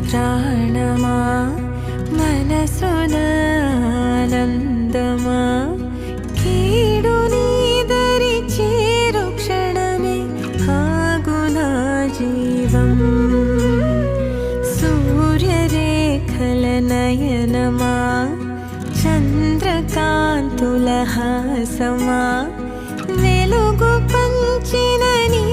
ప్రాణమా మనసున ఆనందమా కీడు నీదరి చేరు క్షణమే ఆగునా జీవం సూర్యరేఖల నయనమా చంద్రకాంతుల హాసమా వెలుగు పంచిన నీ